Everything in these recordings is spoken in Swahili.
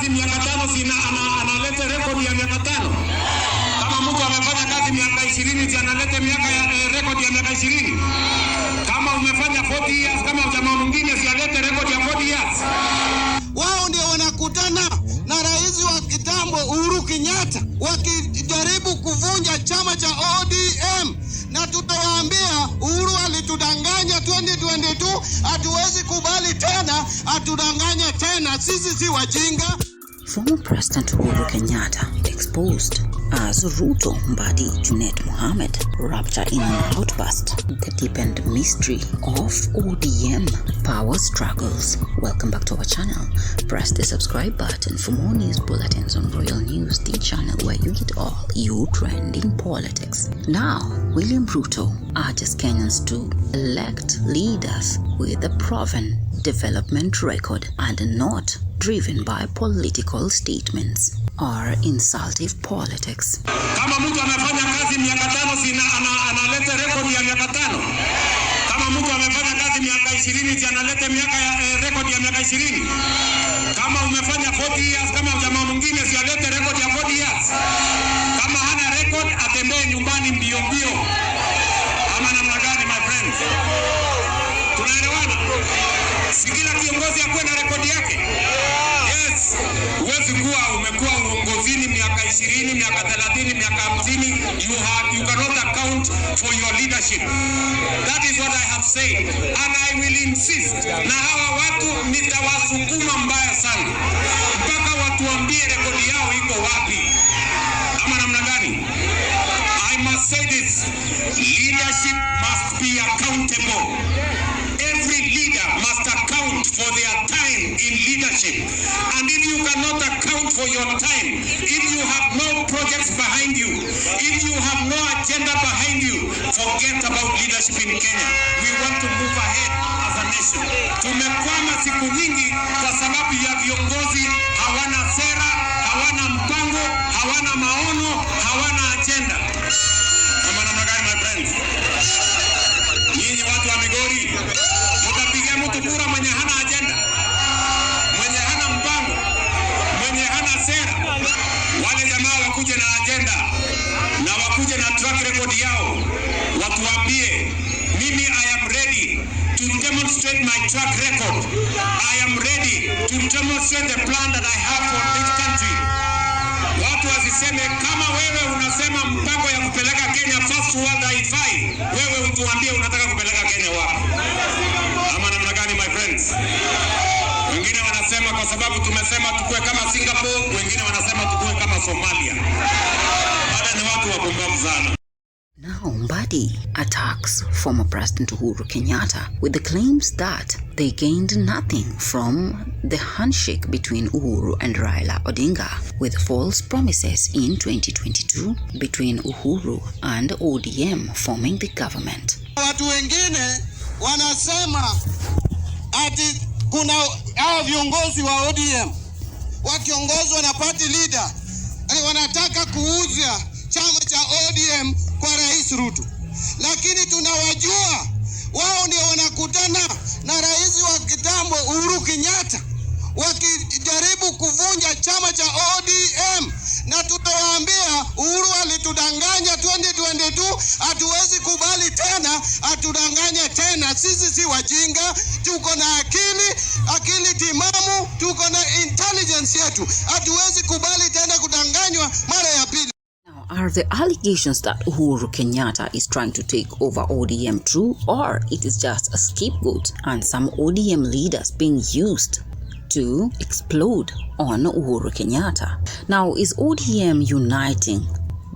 kazi miaka 5 sina analeta rekodi ya miaka 5. Kama mtu amefanya kazi miaka 20 analeta rekodi ya miaka 20. Kama umefanya 40 years kama jamaa mwingine alete rekodi ya 40 years. Wao ndio wanakutana na rais wa kitambo Uhuru Kenyatta wakijaribu kuvunja chama cha ODM, na tutawaambia Uhuru alitudanganya 2022, hatuwezi kubali tena atudanganye tena, sisi si wajinga. Former President Uhuru Kenyatta exposed as Ruto Mbadi Junet Mohammed rapture in an outburst, the deepened mystery of ODM power struggles. Welcome back to our channel. Press the subscribe button for more news bulletins on Royal News, the channel where you get all your trending politics. Now, William Ruto urges Kenyans to elect leaders with a proven development record and not driven by political statements or insultive politics. Kama mtu amefanya kazi miaka 5 sina analeta rekodi ya miaka 5. Kama mtu amefanya kazi miaka 20 analeta rekodi ya miaka 20. Kama umefanya 40 years kama jamaa mwingine alete rekodi ya 40 years. Kama hana record atembee nyumbani mbio mbio. Ama namna gani my friends? Tunaelewana? Si kila kiongozi akuwe na rekodi yake. Huwezi kuwa umekuwa uongozini miaka 20, miaka 30, miaka 50, you cannot account for your leadership. That is what I have said, and I will insist. Na hawa watu nitawasukuma mbaya sana mpaka watuambie rekodi yao iko wapi. Ama namna gani? I must say this, leadership must be accountable. Every leader must account for their time in leadership. And if you cannot account for your time, if you have no projects behind you, if you have no agenda behind you, forget about leadership in Kenya. We want to move ahead as a nation. Tumekwama siku nyingi kwa sababu ya viongozi hawana sera, hawana mpango, hawana maono, hawana agenda. Kama namna gani my friends? Nyinyi watu wa Migori, mtapigia mtu kura mwenye hana agenda, mwenye hana mpango, mwenye hana sera. Wale jamaa wakuje na agenda na wakuje na track record yao, watuambie mimi I am ready to demonstrate my track record. I am ready to demonstrate the plan that I have for this country. Watu wasiseme kama wewe unasema mpango ya kupeleka Kenya first world haifai, wewe utuambie unataka kupeleka Kenya wapi? Ama namna gani my friends? Wengine wanasema kwa sababu tumesema tukue kama Singapore, wengine wanasema tukue kama Somalia. Wale ni watu wapumbavu sana. Now, Mbadi attacks former President Uhuru Kenyatta with the claims that they gained nothing from the handshake between Uhuru and Raila Odinga, with false promises in 2022 between Uhuru and ODM forming the government. Watu wengine wanasema ati kuna hao viongozi wa ODM wakiongozwa na party leader wanataka kuuza chama cha ODM kwa Rais Ruto, lakini tunawajua wao ndio wanakutana na rais wa kitambo Uhuru Kenyatta wakijaribu kuvunja chama cha ODM, na tutawaambia Uhuru alitudanganya 2022, hatuwezi kubali tena atudanganye tena, sisi si wajinga, tuko na akili timamu, tuko na intelligence yetu, hatuwezi kubali tena kudanganywa mara ya pili. Are the allegations that Uhuru Kenyatta is trying to take over ODM true, or it is just a scapegoat and some ODM leaders being used to explode on Uhuru Kenyatta? Now, is ODM uniting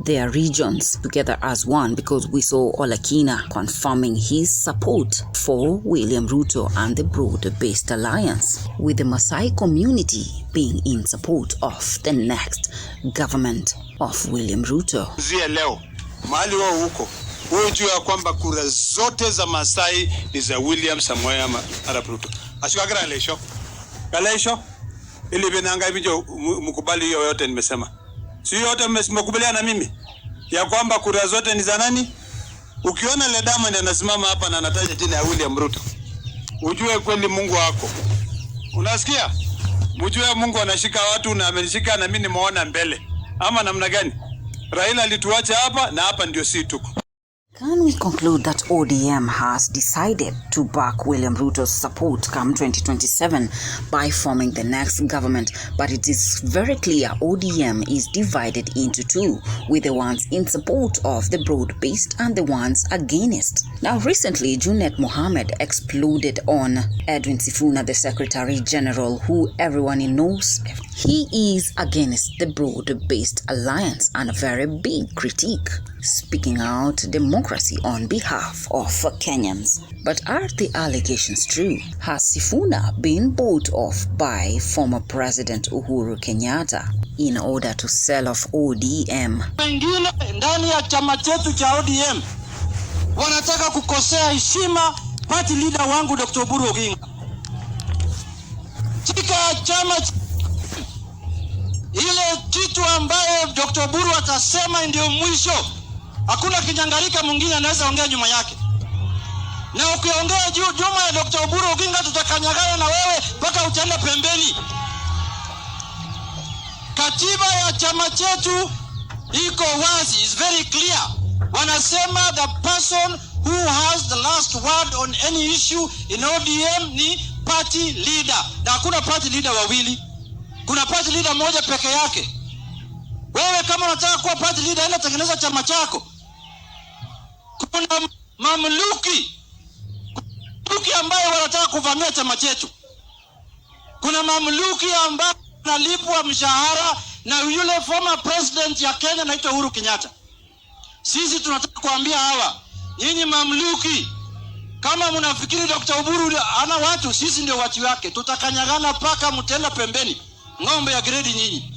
their regions together as one? Because we saw Olakina confirming his support for William Ruto and the broad-based alliance, with the Maasai community being in support of the next government of William Ruto. Leo mahali wao huko hujua kwamba kura zote za Maasai ni za William Samoei Arap Ruto. Ashikagira Galesho ili benanga hiyo mkubali hiyo yote nimesema. Si yote mmekubaliana na mimi ya kwamba kura zote ni za nani? Ukiona le Diamond anasimama hapa na anataja jina ya William Ruto, ujue kweli Mungu wako. Unasikia? Mjue Mungu anashika watu na amenishika na mimi nimeona mbele. Ama namna gani? Raila alituacha hapa na hapa ndio si tuko. Can we conclude that ODM has decided to back William Ruto's support come 2027 by forming the next government? But it is very clear ODM is divided into two, with the ones in support of the broad-based and the ones against. Now, recently, Junet Mohammed exploded on Edwin Sifuna, the Secretary General, who everyone knows he is against the broad-based alliance and a very big critique, speaking out democracy on behalf of Kenyans. But are the allegations true? Has Sifuna been bought off by former President Uhuru Kenyatta in order to sell off ODM? Wengine ndani ya chama chetu cha ODM wanataka kukosea heshima party leader wangu Dr. Uhuru Kenyatta. Katika chama ile kitu ambayo Dr. Uhuru atasema ndio mwisho. Hakuna kinyangalika mwingine anaweza ongea nyuma yake. Na ukiongea nyuma ya Dr. Uhuru Kenyatta tutakanyagana na wewe mpaka utaenda pembeni. Katiba ya chama chetu iko wazi, is very clear. Wanasema the person who has the last word on any issue in ODM ni party leader. Na hakuna party leader wawili. Kuna party leader moja peke yake. Wewe kama unataka kuwa party leader, enda tengeneza chama chako. Kuna mamluki ambayo wanataka kuvamia chama chetu. Kuna mamluki ambao wanalipwa mshahara na yule former president ya Kenya anaitwa Uhuru Kenyatta. Sisi tunataka kuambia hawa, nyinyi mamluki, kama mnafikiri Dr. Uhuru ana watu, sisi ndio watu wake. Tutakanyagana paka mtenda pembeni. Ng'ombe ya grade nyinyi.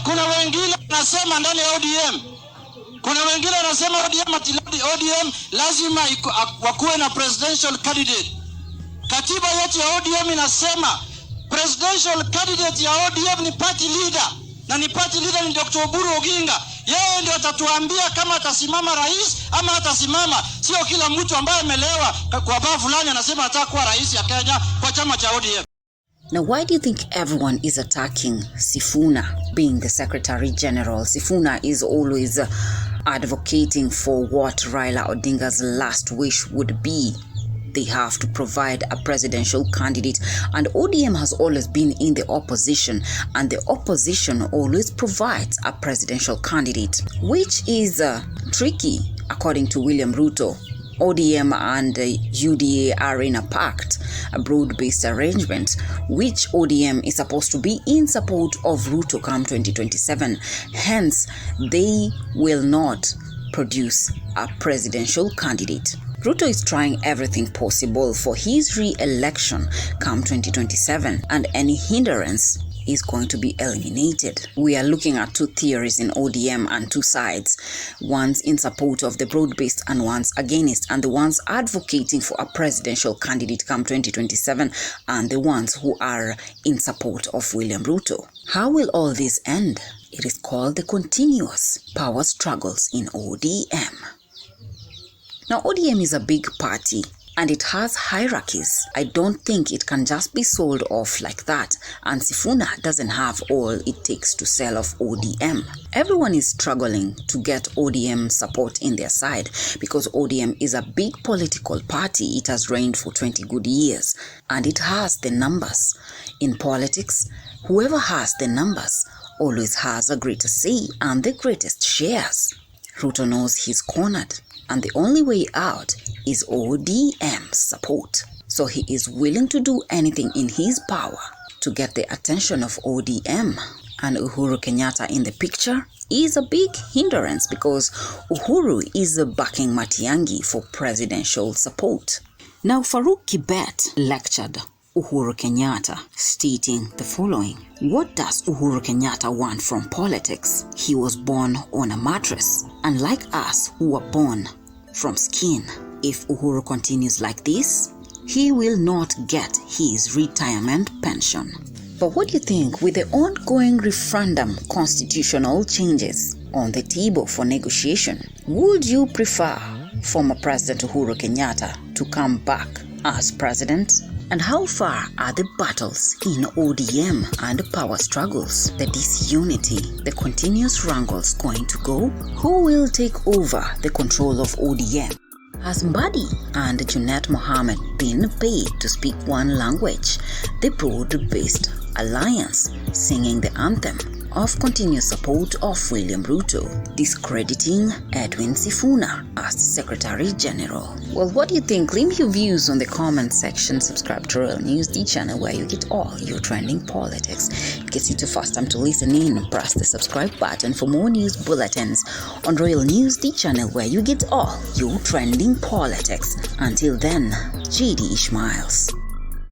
Kuna wengine wanasema ndani ya ODM. Kuna wengine wanasema ODM lazima wakuwe na presidential candidate. Katiba yetu ya ODM inasema presidential candidate ya ODM ni party leader. Na ni party leader ni Dr. Uhuru Kenyatta. Yeye ndio atatuambia kama atasimama rais ama atasimama. Sio kila mtu ambaye amelewa kwa baa fulani anasema anataka kuwa rais ya Kenya kwa chama cha ODM. Now, why do you think everyone is attacking Sifuna being the Secretary General? Sifuna is always advocating for what Raila Odinga's last wish would be. They have to provide a presidential candidate, and ODM has always been in the opposition, and the opposition always provides a presidential candidate, which is tricky according to William Ruto. ODM and UDA are in a pact, a broad-based arrangement, which ODM is supposed to be in support of Ruto come 2027. Hence, they will not produce a presidential candidate. Ruto is trying everything possible for his re-election come 2027, and any hindrance is going to be eliminated. We are looking at two theories in ODM and two sides, ones in support of the broad-based and ones against, and the ones advocating for a presidential candidate come 2027 and the ones who are in support of William Ruto. How will all this end? It is called the continuous power struggles in ODM. Now, ODM is a big party and it has hierarchies. I don't think it can just be sold off like that, and Sifuna doesn't have all it takes to sell off ODM. Everyone is struggling to get ODM support in their side because ODM is a big political party. It has reigned for 20 good years and it has the numbers. In politics, whoever has the numbers always has a greater say and the greatest shares. Ruto knows he's cornered, and the only way out is ODM's support. So he is willing to do anything in his power to get the attention of ODM. And Uhuru Kenyatta in the picture is a big hindrance because Uhuru is backing Matiang'i for presidential support. Now, Farouk Kibet lectured Uhuru Kenyatta, stating the following: what does Uhuru Kenyatta want from politics? He was born on a mattress, unlike us who were born from skin. If Uhuru continues like this, he will not get his retirement pension. But what do you think, with the ongoing referendum constitutional changes on the table for negotiation, would you prefer former President Uhuru Kenyatta to come back as president, And how far are the battles in ODM and power struggles, the disunity, the continuous wrangles going to go? Who will take over the control of ODM? Has Mbadi and Junet Mohammed been paid to speak one language, the broad-based alliance, singing the anthem of continuous support of William Ruto, discrediting Edwin Sifuna as the Secretary General? Well, what do you think? Leave your views on the comment section. Subscribe to Royal News, the channel where you get all your trending politics. It gets you the first time to listen in. Press the subscribe button for more news bulletins on Royal News, the channel where you get all your trending politics. Until then, JD Ishmaels.